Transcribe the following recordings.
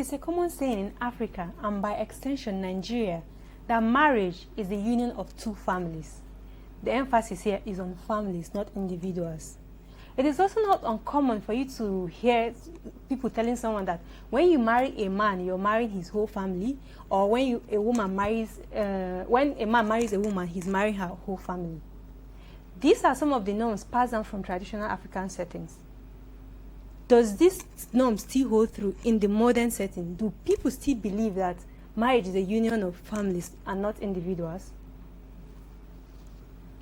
is a common saying in Africa and by extension Nigeria that marriage is the union of two families. The emphasis here is on families, not individuals. It is also not uncommon for you to hear people telling someone that when you marry a man, you're marrying his whole family, or when a man marries a woman, he's marrying her whole family. These are some of the norms passed down from traditional African settings. Does this norm still hold through in the modern setting? Do people still believe that marriage is a union of families and not individuals?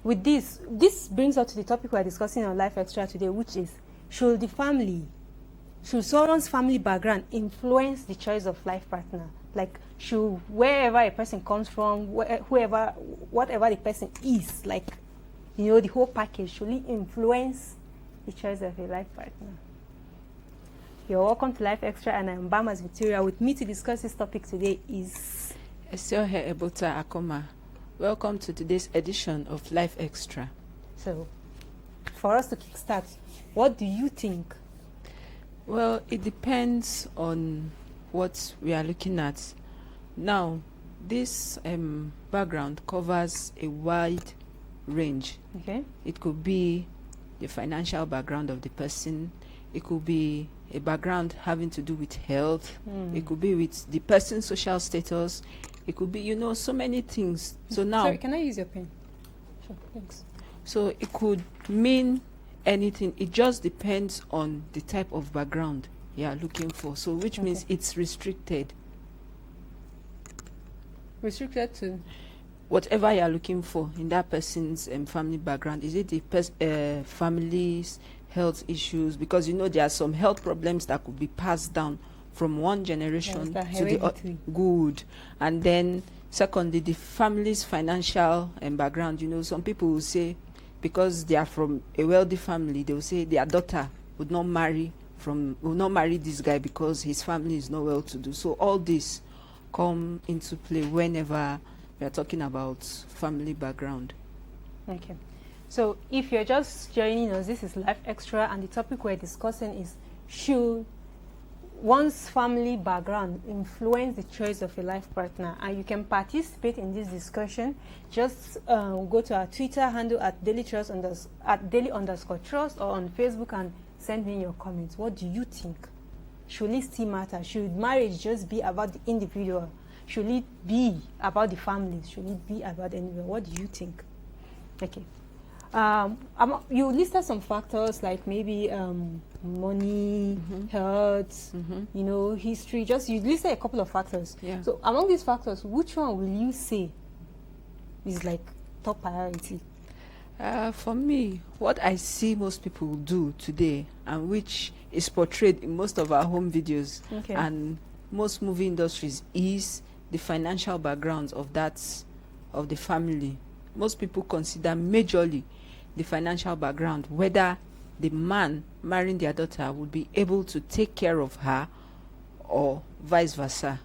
With this brings us to the topic we're discussing on LifeXtra today, which is, should someone's family background influence the choice of life partner? Like, should wherever a person comes from, whatever the person is, like, you know, the whole package, should it influence the choice of a life partner? You're welcome to LifeXtra, and I'm Bamas Victoria. With me to discuss this topic today is Esiohe Ebota Akoma. Welcome to today's edition of LifeXtra. So, for us to kickstart, what do you think? Well, it depends on what we are looking at. Now, this background covers a wide range. Okay. It could be the financial background of the person. It could be a background having to do with health. It could be with the person's social status. It could be, you know, so many things. So now... Sorry, can I use your pen? Sure, thanks. So it could mean anything. It just depends on the type of background you are looking for. So which means it's restricted. Restricted to? Whatever you are looking for in that person's family background. Is it the family's health issues? Because, you know, there are some health problems that could be passed down from one generation to the good. And then secondly, the family's financial background. You know, some people will say, because they are from a wealthy family, they will say their daughter would not marry this guy because his family is not well to do. So all this come into play whenever we are talking about family background. Okay. So if you're just joining us, this is LifeXtra, and the topic we're discussing is, should one's family background influence the choice of a life partner? And you can participate in this discussion. Just go to our Twitter handle at daily_trust, or on Facebook, and send me your comments. What do you think? Should it still matter? Should marriage just be about the individual? Should it be about the families? Should it be about the individual? What do you think? Okay. You listed some factors like maybe money, health, you know, history. You listed a couple of factors. Yeah. So among these factors, which one will you say is like top priority? For me, what I see most people do today, and which is portrayed in most of our home videos and most movie industries, is the financial backgrounds of the family. Most people consider majorly the financial background, whether the man marrying their daughter would be able to take care of her or vice versa.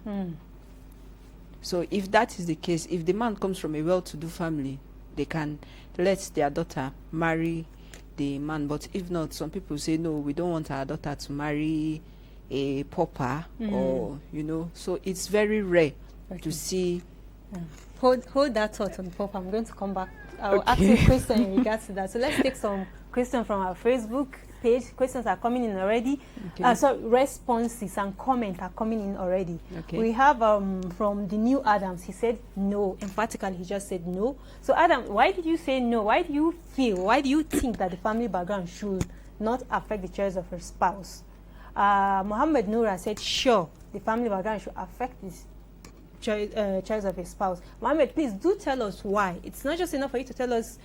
So if that is the case, if the man comes from a well-to-do family, they can let their daughter marry the man. But if not, some people say, no, we don't want our daughter to marry a pauper, or, you know, so it's very rare to see. Hold that thought on pop. I'm going to come back. I'll ask you a question in regards to that. So let's take some questions from our Facebook page. Questions are coming in already. So responses and comments are coming in already. We have from the new Adams. He said no. Emphatically, he just said no. So Adam, why did you say no? Why do you think that the family background should not affect the choice of her spouse? Muhammad Noura said sure, the family background should affect this choice of a spouse. Mohammed, please do tell us why. It's not just enough for you to tell us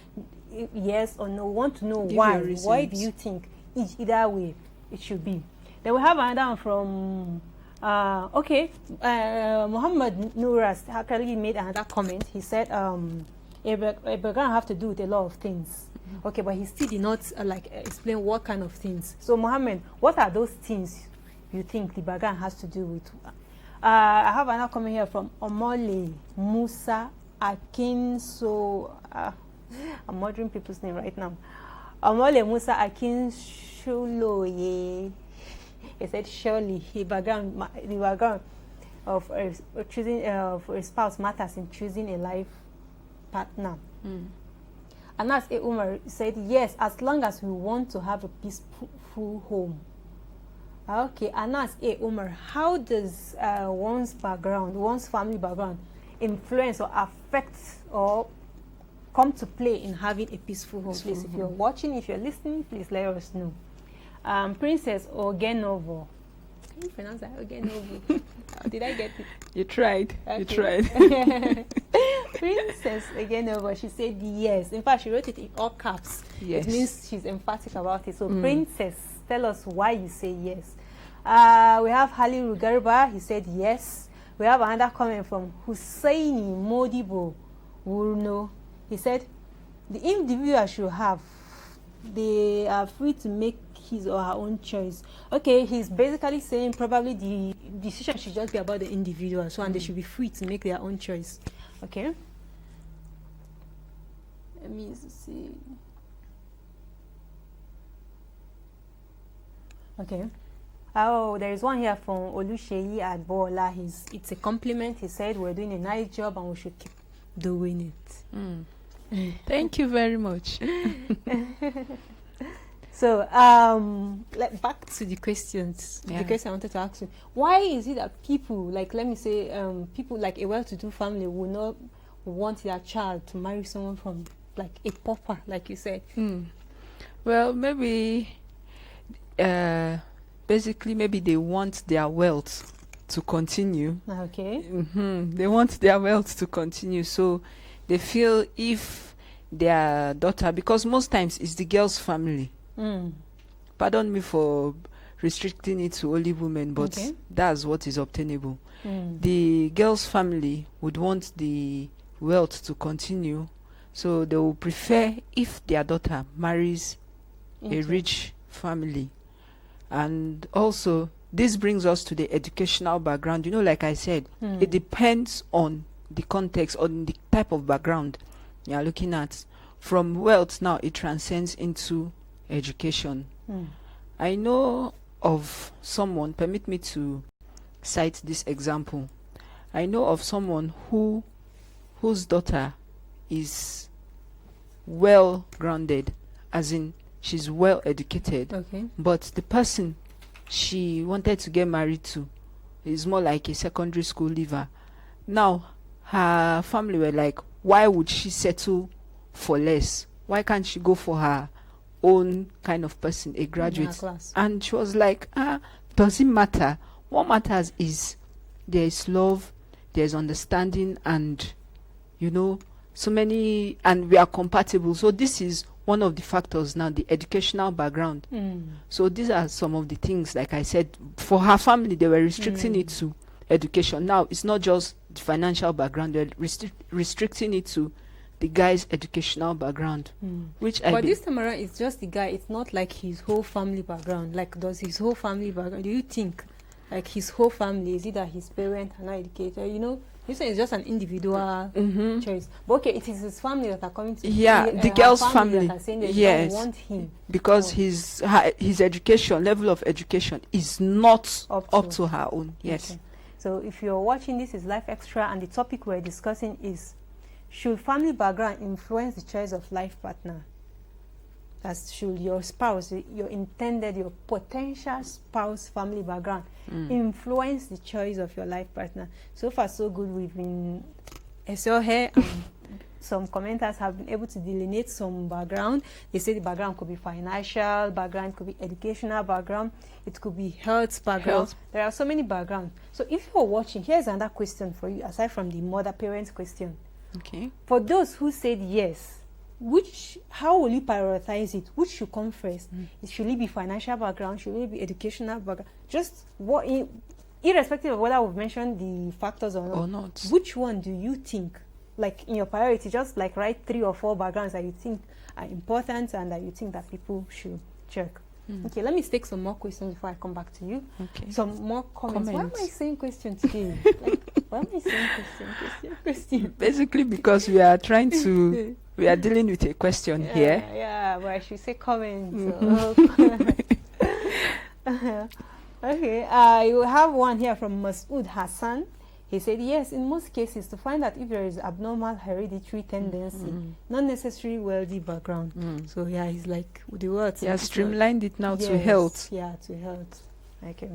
yes or no. We want to know why. Why do you think either way it should be? Then we have another one from Muhammad Nuras actually made another comment. He said a background have to do with a lot of things. Okay, but he still did not explain what kind of things. So Muhammad, what are those things you think the background has to do with? I have another comment here from Omole Musa Akinso. I'm murdering people's name right now. Omole Musa Akinshuloye. He said surely the background of choosing for a spouse matters in choosing a life partner. Anas A. Umar said yes, as long as we want to have a peaceful home. Okay, Anas A. Umar, how does one's family background influence or affect or come to play in having a peaceful home? Please, if you're watching, if you're listening, please let us know. Princess Ogenovo. Can you pronounce that? Ogenovo. Did I get it? You tried. Okay. You tried. Princess Ogenovo, she said yes. In fact, she wrote it in all caps. Yes. It means she's emphatic about it. So, Princess, tell us why you say yes. We have Halilu Garba. He said yes. We have another comment from Husseini Modibo Wurno. He said the individual should have, they are free to make his or her own choice. Okay, he's basically saying probably the decision should just be about the individual, so and they should be free to make their own choice. Okay. Let me see. Okay. Oh, there is one here from Olusheyi Adbola. It's a compliment. He said we're doing a nice job and we should keep doing it. Thank you very much. So, back to the questions. Yeah. The question I wanted to ask you: why is it that people, like, let me say, people like a well-to-do family will not want their child to marry someone from, like, a pauper, like you said? Well, maybe, basically, maybe they want their wealth to continue. Okay. They want their wealth to continue, so they feel if their daughter, because most times it's the girl's family. Pardon me for restricting it to only women, but that's what is obtainable. The girl's family would want the wealth to continue, so they will prefer if their daughter marries a rich family. And also, this brings us to the educational background. You know, like I said, it depends on the context, on the type of background you are looking at. From wealth now, it transcends into education. I know of someone, permit me to cite this example. I know of someone whose daughter is well grounded, as in she's well educated, but the person she wanted to get married to is more like a secondary school leaver. Now her family were like, why would she settle for less? Why can't she go for her own kind of person, a graduate? And she was like, doesn't matter. What matters is there is love, there's understanding, and so many, and we are compatible. So this is one of the factors now, the educational background. So these are some of the things, like I said, for her family, they were restricting it to education. Now it's not just the financial background, they're restricting it to the guy's educational background, but this time around, it's just the guy. It's not like his whole family background. Like, does his whole family background? Do you think, like, his whole family, is it that his parents are not educated? You say it's just an individual choice. But okay, it is his family that are coming to the girl's family. That are saying they don't want him because his education level of education is not up to her own. Yes. Okay. So if you're watching, this is Life Extra, and the topic we're discussing is: should family background influence the choice of life partner? As should your spouse, your intended, your potential spouse family background influence the choice of your life partner? So far, so good. We've been here, and some commenters have been able to delineate some background. They say the background could be financial background, could be educational background, it could be health background. There are so many backgrounds. So if you're watching, here's another question for you, aside from the mother-parent question. Okay. For those who said yes, how will you prioritize it? Which should come first? Should it be financial background? Should it be educational background? Just irrespective of whether we've mentioned the factors or not. Which one do you think, like in your priority, just like write 3 or 4 backgrounds that you think are important and that you think that people should check? Okay, let me take some more questions before I come back to you. Okay. Some more comments. Why am I saying question today? Why am I saying question? Basically because we are trying to, we are dealing with a question here. Yeah, but I should say comments. Okay, you have one here from Masood Hassan. He said, yes, in most cases, to find out if there is abnormal hereditary tendency, not necessarily wealthy background. So, yeah, he's like, the words. Yeah, streamlined it now to health. Yeah, to health. Okay.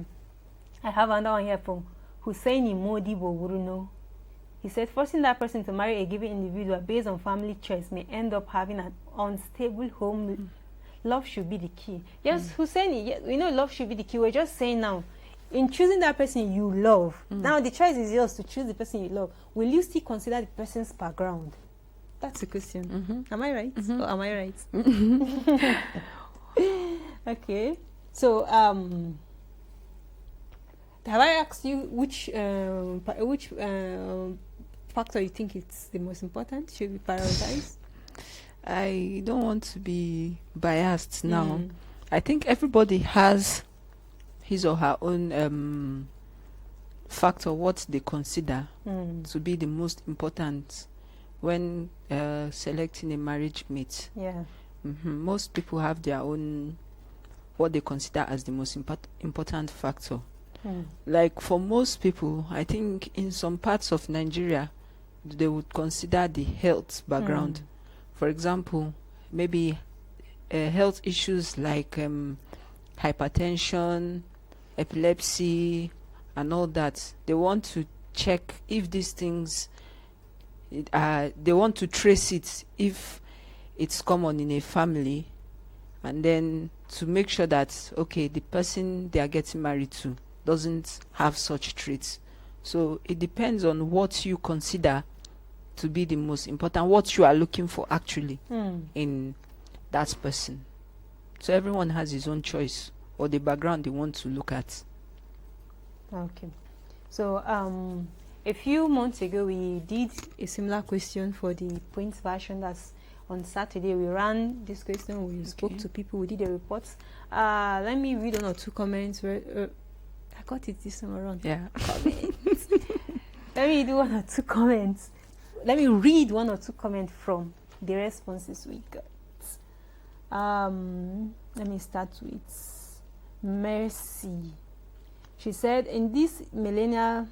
I have another one here from Husseini Modibo Wuruno. He said, forcing that person to marry a given individual based on family choice may end up having an unstable home. Love should be the key. Yes, Husseini, yeah, we know love should be the key. We're just saying now, in choosing that person you love, now the choice is yours to choose the person you love. Will you still consider the person's background? That's the question. Am I right? Or am I right? Okay. So, have I asked you which factor you think it's the most important? Should we prioritize? I don't want to be biased now. I think everybody has his or her own factor, what they consider to be the most important when selecting a marriage mate. Yeah. Most people have their own, what they consider as the most important factor. Like for most people, I think in some parts of Nigeria, they would consider the health background. For example, maybe health issues like hypertension, epilepsy, and all that. They want to check if these things, they want to trace it if it's common in a family, and then to make sure that, okay, the person they are getting married to doesn't have such traits. So it depends on what you consider to be the most important, what you are looking for actually in that person. So everyone has his own choice or the background they want to look at. Okay. So a few months ago we did a similar question for the points version. That's on Saturday. We ran this question, we spoke to people, we did a report. Let me read one or two comments. I got it this time around. Yeah. Comments. Let me do one or two comments. Let me read one or two comments from the responses we got. Let me start with Mercy. She said, in this millennial,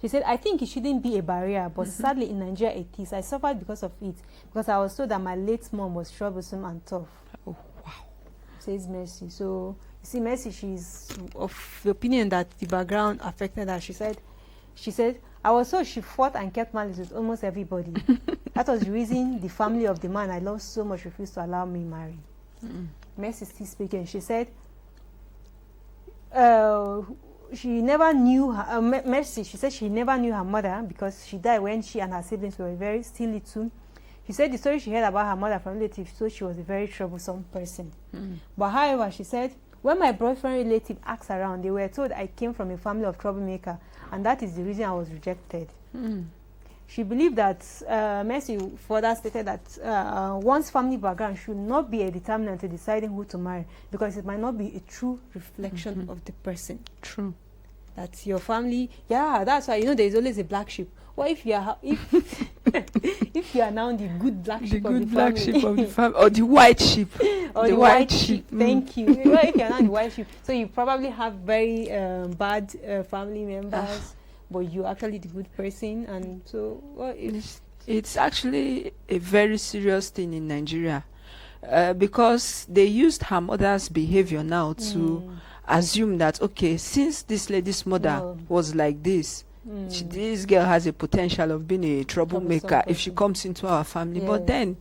she said, I think it shouldn't be a barrier, but sadly in Nigeria it is. I suffered because of it, because I was told that my late mom was troublesome and tough. Oh, wow. Says Mercy. So, you see, Mercy, she's of the opinion that the background affected her. She said, I was told she fought and kept malice with almost everybody. That was the reason the family of the man I loved so much refused to allow me marry. Mercy still speaking. She said, she never knew her, Mercy, she said she never knew her mother because she died when she and her siblings were still little. She said the story she heard about her mother from relatives, so she was a very troublesome person. But however, she said, when my boyfriend relative asked around, they were told I came from a family of troublemaker, and that is the reason I was rejected. She believed that, Mercy further stated that one's family background should not be a determinant to deciding who to marry, because it might not be a true reflection of the person. True. That your family, yeah, that's why, there's always a black sheep. What if you are, if you are now the good black sheep of the family? Sheep of the family, or the white sheep. Or the white sheep. Thank you. What if you are not the white sheep? So you probably have very bad family members, but you're actually the good person, and so it's actually a very serious thing in Nigeria, because they used her mother's behavior now to assume that, okay, since this lady's mother was like this, this girl has a potential of being a troublemaker if she comes into our family. Yes. But then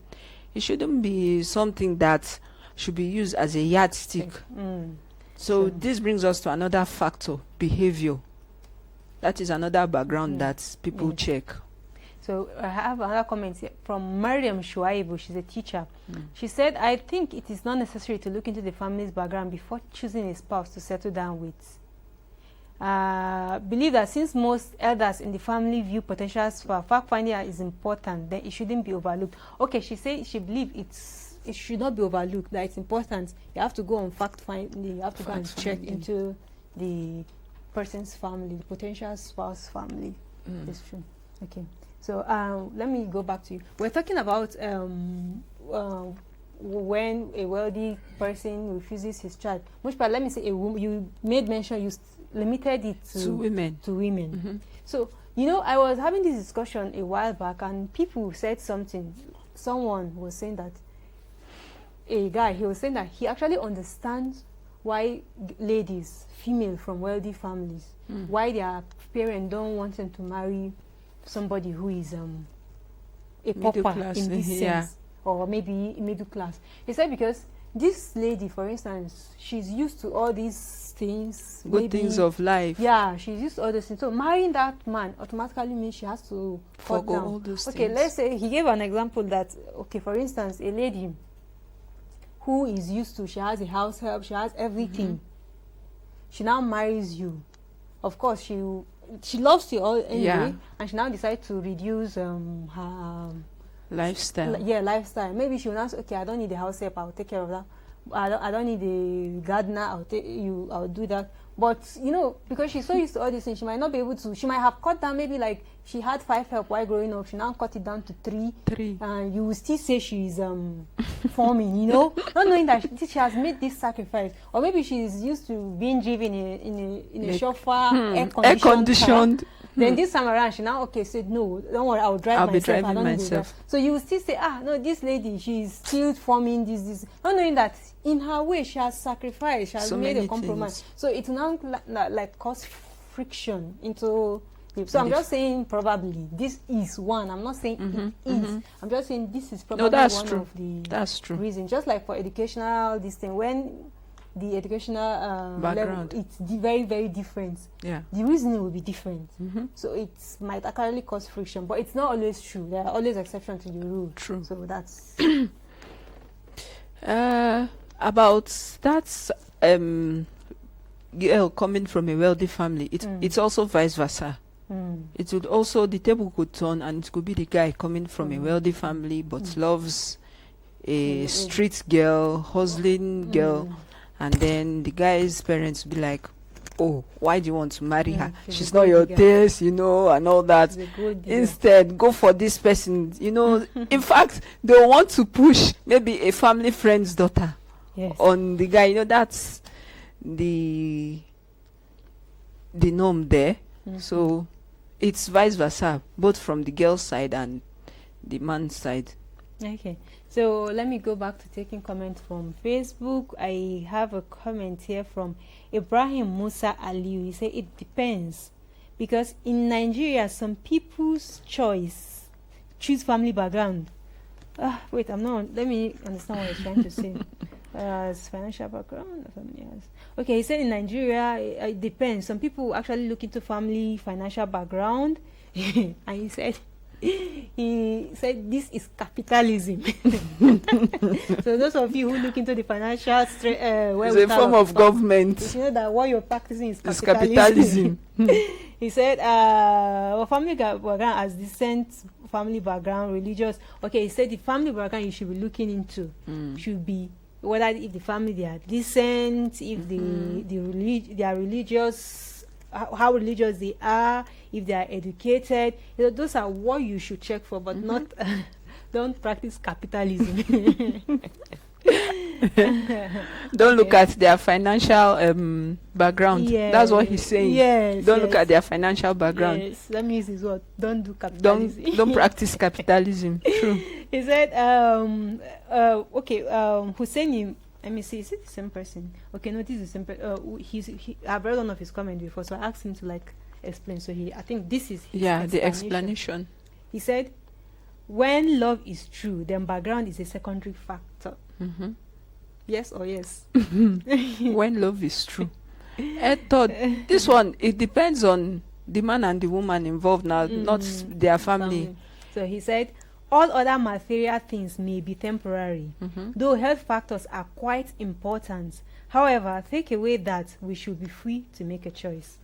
it shouldn't be something that should be used as a yardstick. So this brings us to another factor, behavior. That is another background that people check. So I have another comment here from Mariam Shuaibu. She's a teacher. She said, I think it is not necessary to look into the family's background before choosing a spouse to settle down with. Believe that since most elders in the family view potentials for fact-finding is important, then it shouldn't be overlooked. Okay, she said she believes it should not be overlooked, that it's important. You have to go on fact-finding. You have to go and check into the person's family, the potential spouse family. It's true. Okay. So let me go back to you. We're talking about when a wealthy person refuses his child, most part, let me say a woman, you made mention, you limited it to women. So, you know, I was having this discussion a while back, and people said something. Someone was saying that he was saying that he actually understands why ladies, female from wealthy families, why their parents don't want them to marry somebody who is a pauper in this sense, or maybe middle class. He said because this lady, for instance, she's used to all these things, good things of life. Yeah, she's used to all those things. So marrying that man automatically means she has to forgo down all those okay, things. let's say he gave an example that, okay, for instance, a lady who is used to, she has a house help, she has everything. She now marries you. Of course, she loves you all anyway, and she now decides to reduce her lifestyle. Lifestyle. Maybe she will now say, okay, I don't need the house help, I'll take care of that. I don't need a gardener, I'll do that. But you know, because she's so used to all these things, she might not be able to. She might have cut down, maybe like she had 5 help while growing up. She now cut it down to 3. And you will still say she's forming, you know, not knowing that she has made this sacrifice. Or maybe she's used to being driven in a chauffeur, air-conditioned. Then this time around, she now said, no, don't worry, I'll be driving myself. So you will still say, no, this lady, she's still forming this. Not knowing that in her way, she has sacrificed, she has made a compromise. So it will now like cause friction into. So I'm just saying probably this is one. I'm not saying it is. I'm just saying this is probably one of the reasons. Just like for educational, this thing, when the educational background, level, it's very, very different. Yeah. The reasoning will be different. So it might actually cause friction, but it's not always true. There are always exceptions to the rule. True. So that's about that girl coming from a wealthy family. It's also vice versa. It would also, the table could turn, and it could be the guy coming from a wealthy family but loves a street girl, hustling girl, and then the guy's parents would be like, oh, why do you want to marry her? She's not your taste, you know, and all that. Instead, go for this person, you know. In fact, they want to push maybe a family friend's daughter on the guy. You know, that's the norm there. So it's vice versa, both from the girl's side and the man's side. Okay, so let me go back to taking comments from Facebook. I have a comment here from Ibrahim Musa Aliu. He said it depends, because in Nigeria some people's choose family background. Wait, let me understand what he's trying to say. Financial background, family has. Okay, he said in Nigeria it depends. Some people actually look into family financial background, and he said this is capitalism. So those of you who look into the financial it's a form of government. You know that what you're practicing is capitalism. He said family background as decent family background, religious. Okay, he said the family background you should be looking into should be whether if the family they are decent, if they are religious, how religious they are, if they are educated. You know, those are what you should check for, but not don't practice capitalism. Don't look at their financial background. That's what he's saying. Don't look at their financial background. Yes, that means is what don't do capitalism. Don't practice capitalism. True. He said, Hussein, let me see, is it the same person? Okay, no, this is the same person. I've read one of his comments before, so I asked him to explain. So I think this is his the explanation. He said, when love is true, then background is a secondary factor. Yes or yes? When love is true. I thought this one, it depends on the man and the woman involved now, not their family. So he said, all other material things may be temporary, though health factors are quite important. However, take away that we should be free to make a choice.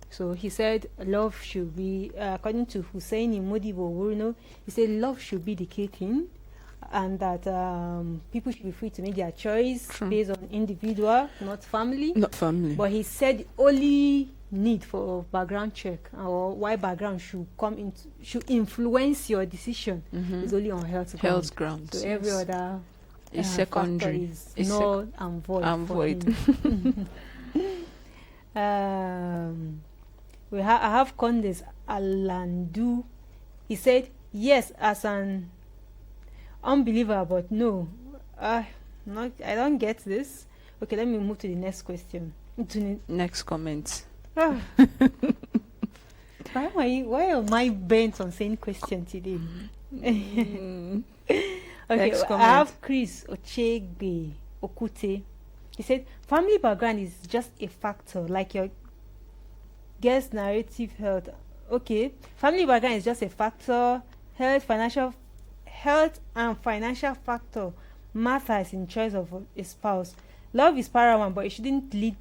So he said love should be, according to Hussein Modibo Wurno, he said love should be the key thing, and that people should be free to make their choice based on individual, not family. Not family. But he said only need for background check or why background should influence your decision is only on health ground. grounds. So every other Is secondary. Is null and void. And void. I have Condes Alandu. He said yes as an unbeliever, but no. I don't get this. Okay, let me move to the next question. Next comment. Why am I bent on saying question today? Okay, I have Chris Ochegbe Okute. He said family background is just a factor, like your guest narrative health. Okay, family background is just a factor. Health and financial factor matters in choice of a spouse. Love is paramount, but it shouldn't lead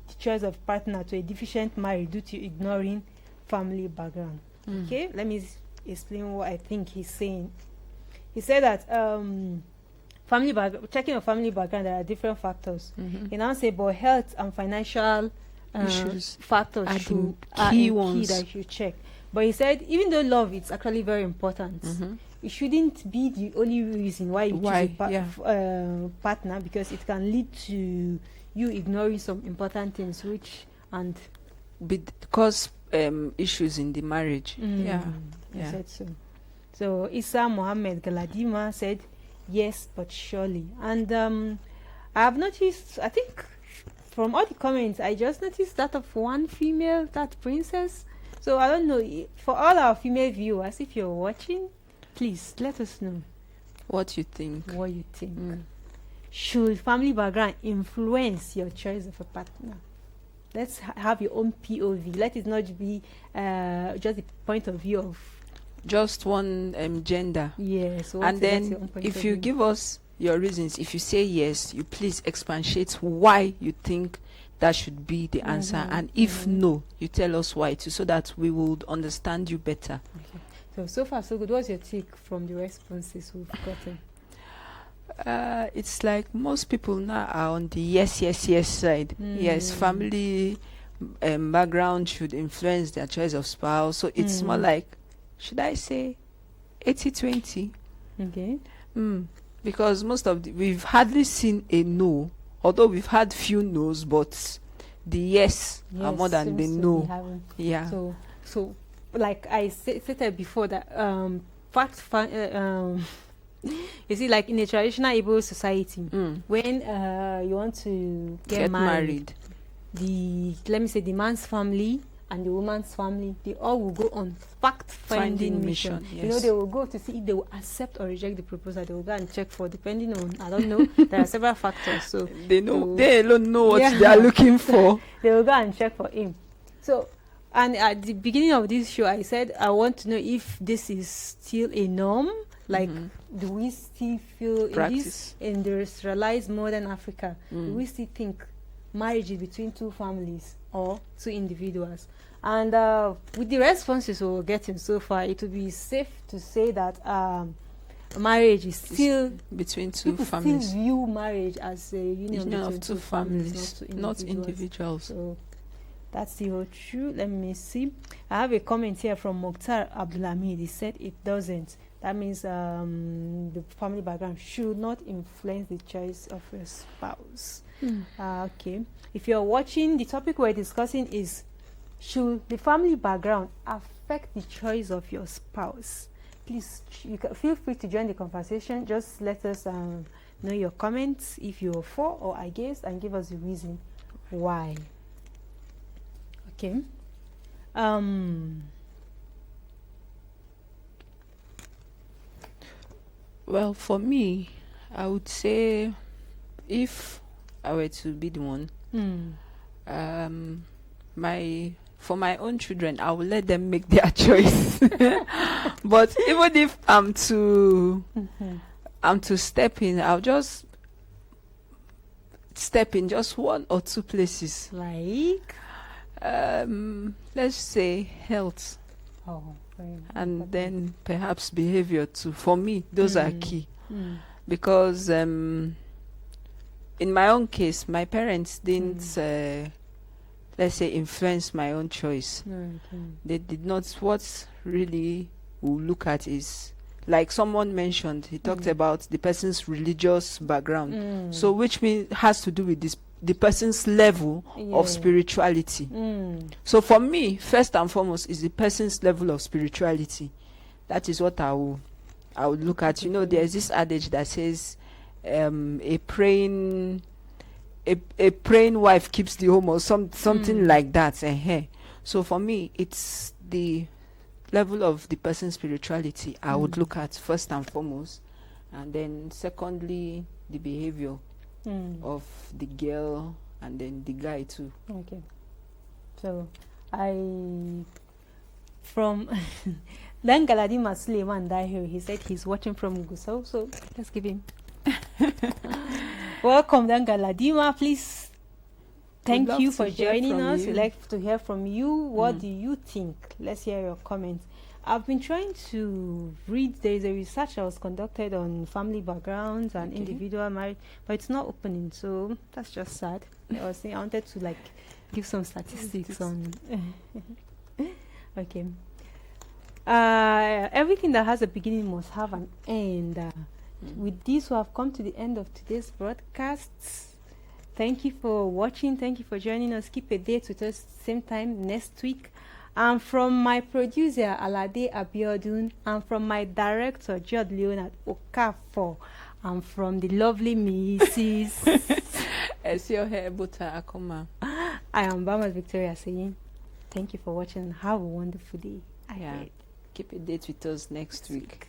the choice of partner to a deficient marriage due to ignoring family background. Okay, let me explain what I think he's saying. He said that checking your family background, there are different factors. He now say, but health and financial factors are key that you check. But he said, even though love is actually very important, it shouldn't be the only reason why you choose a partner, because it can lead to you ignoring some important things, cause issues in the marriage. I said so. So Isa Mohammed Galadima said yes, but surely. And I have noticed, I think from all the comments, I just noticed that of one female, that princess. So I don't know, for all our female viewers, if you're watching, please let us know what you think. Should family background influence your choice of a partner? Let's have your own POV. Let it not be just the point of view of just one gender. Yes. And then if you give us your reasons, if you say yes, you please expatiate why you think that should be the answer. And if no, you tell us why too, so that we would understand you better. Okay. So far so good. What's your take from the responses we've gotten? It's like most people now are on the yes side. Yes, family background should influence their choice of spouse. So it's more like, should I say 80-20? Okay. Because we've hardly seen a no, although we've had few no's, but the yes are more than the no. Yeah. So like I stated before that you see, like in a traditional Igbo society, when you want to get married, let me say the man's family and the woman's family, they all will go on fact-finding mission. Yes. You know, they will go to see if they will accept or reject the proposal. They will go and check for, depending on, I don't know, there are several factors. So they alone know what they are looking for. They will go and check for him. So, and at the beginning of this show, I said I want to know if this is still a norm. Like, do we still feel in this industrialized modern Africa, do we still think marriage is between two families or two individuals? And with the responses we're getting so far, it would be safe to say that marriage is still between two families. Still view marriage as a union of two families, not individuals. So that's still true. Let me see. I have a comment here from Mokhtar Abdulhamid. He said it doesn't. That means the family background should not influence the choice of your spouse. Okay. If you're watching, the topic we're discussing is, should the family background affect the choice of your spouse? Please, you can feel free to join the conversation. Just let us know your comments, if you're for or against, and give us the reason why. Okay. Well, for me, I would say, if I were to be the one, for my own children, I will let them make their choice. But even if I'm to step in, I'll just step in just one or two places. Like, let's say health. And then perhaps behavior too. For me, those are key. Because in my own case, my parents didn't, let's say, influence my own choice. They did not. What really we'll look at is like someone mentioned, he talked about the person's religious background. So which means has to do with this, the person's level of spirituality. So for me, first and foremost, is the person's level of spirituality. That is what I would look at. You know, there's this adage that says, a praying wife keeps the home, or something like that. So for me, it's the level of the person's spirituality I would look at first and foremost, and then secondly, the behavior of the girl, and then the guy too. Okay. So from then Galadima Suleiman Dahir, he said he's watching from Gusau, so let's give him. Welcome, then Galadima. Please, thank you for joining us. We'd like to hear from you. What do you think? Let's hear your comments. I've been trying to read. There is a research that was conducted on family backgrounds and individual marriage, but it's not opening, so that's just sad. I wanted to like give some statistics on. Okay. Everything that has a beginning must have an end. With this, we have come to the end of today's broadcasts. Thank you for watching. Thank you for joining us. Keep a date with us same time next week. And from my producer, Alade Abiodun, and from my director, Judd Leonard Okafor, and from the lovely Mrs. Esiohe Buta Akoma. I am Bama Victoria saying thank you for watching. Have a wonderful day. Keep a date with us next week.